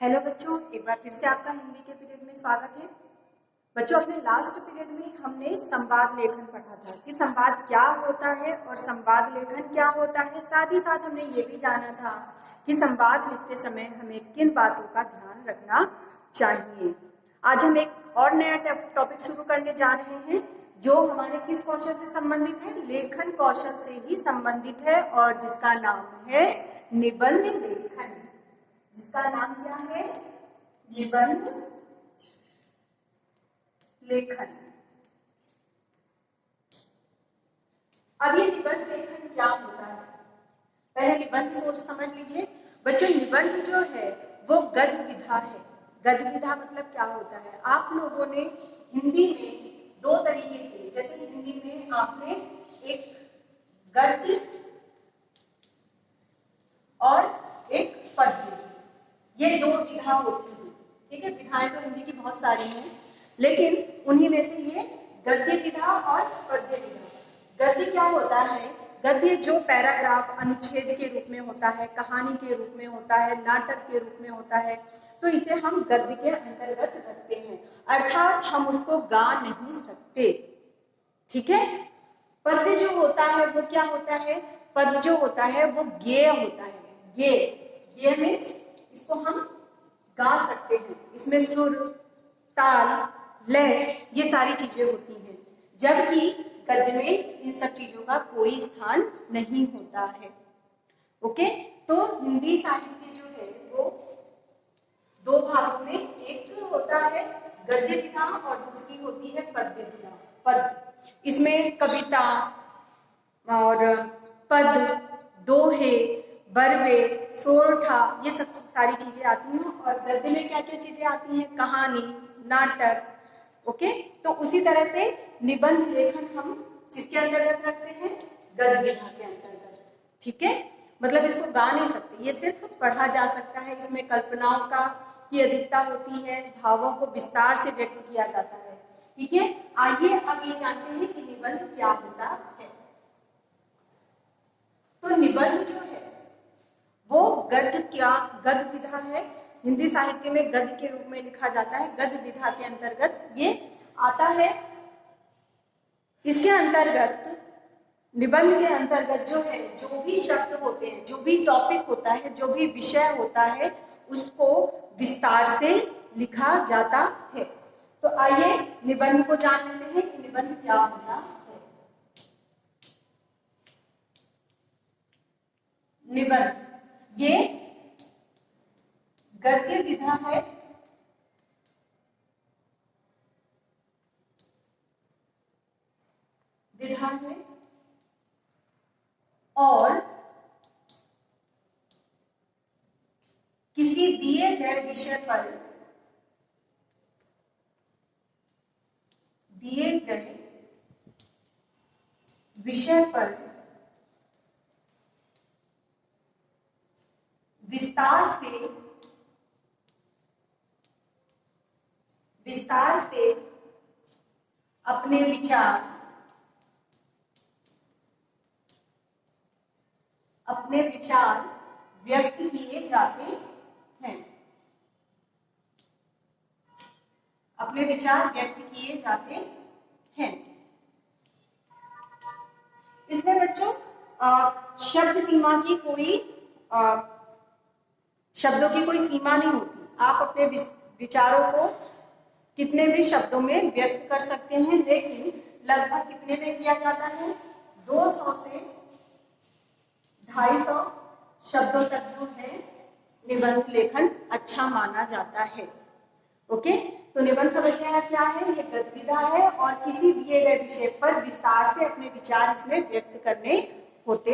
Hello बच्चों, एक बार फिर से आपका हिंदी के पीरियड में स्वागत है। बच्चों, अपने लास्ट पीरियड में हमने संवाद लेखन पढ़ा था कि संवाद क्या होता है और संवाद लेखन क्या होता है। साथ ही साथ हमने ये भी जाना था कि संवाद लिखते समय हमें किन बातों का ध्यान रखना चाहिए। आज हम एक और नया टॉपिक शुरू करने जा रहे हैं जो हमारे किस कौशल से संबंधित है? लेखन कौशल से ही संबंधित है और जिसका नाम है निबंध लेखन। जिसका नाम क्या है? निबंध लेखन। अब ये निबंध लेखन क्या होता है? पहले निबंध सोच समझ लीजिए। बच्चों, निबंध जो है वो गद्य विधा है। गद्य विधा मतलब क्या होता है? आप लोगों ने हिंदी में दो तरीके के, जैसे हिंदी में आपने एक गद्य और एक पद्य, ये दो विधा होती है। ठीक है, विधाएं तो हिंदी की बहुत सारी हैं, लेकिन उन्हीं में से ये गद्य विधा और पद्य विधा। गद्य क्या होता है? गद्य जो पैराग्राफ अनुच्छेद के रूप में होता है, कहानी के रूप में होता है, नाटक के रूप में होता है, तो इसे हम गद्य के अंतर्गत रखते हैं, अर्थात हम उसको गा नहीं सकते। ठीक है। पद्य जो होता है वो क्या होता है? पद्य जो होता है वो गेय होता है। गेय मीन्स इसको हम गा सकते हैं, इसमें सुर, ताल, लय, ये सारी चीजें होती हैं, जबकि गद्य में इन सब चीजों का कोई स्थान नहीं होता है। ओके, तो हिंदी साहित्य जो है वो दो भागों में, एक होता है गद्य विधा और दूसरी होती है पद्य विधा। पद्य, इसमें कविता और पद, दोहे, बरवे, सोरठा, ये सब सारी चीजें आती हैं। और गद्य में क्या क्या चीजें आती हैं? कहानी, नाटक। ओके, तो उसी तरह से निबंध लेखन हम किसके अंतर्गत रखते हैं? गद्य विधा के अंतर्गत। ठीक है, मतलब इसको गा नहीं सकते, ये सिर्फ पढ़ा जा सकता है। इसमें कल्पनाओं का की अधिकता होती है, भावों को विस्तार से व्यक्त किया जाता है। ठीक है, आइए अब ये जानते हैं कि निबंध क्या होता है। तो निबंध जो है वो गद्य विधा है। हिंदी साहित्य में गद्य के रूप में लिखा जाता है, गद्य विधा के अंतर्गत ये आता है। इसके अंतर्गत, निबंध के अंतर्गत जो है, जो भी शब्द होते हैं, जो भी टॉपिक होता है, जो भी विषय होता है, उसको विस्तार से लिखा जाता है। तो आइए निबंध को जान लेते हैं कि निबंध क्या होता है। निबंध ये गद्य विधा है, और किसी दिए गए विषय पर, दिए गए विषय पर विस्तार से अपने विचार व्यक्त किए जाते हैं। अपने विचार व्यक्त किए जाते हैं। इसमें बच्चों शब्द सीमा की कोई शब्दों की कोई सीमा नहीं होती। आप अपने विचारों को कितने भी शब्दों में व्यक्त कर सकते हैं, लेकिन लगभग कितने में किया जाता है? 200 से 250 शब्दों तक जो है निबंध लेखन अच्छा माना जाता है। ओके, तो निबंध समझ गया क्या है? ये गद्य विधा है और किसी दिए गए विषय पर विस्तार से अपने विचार इसमें व्यक्त करने होते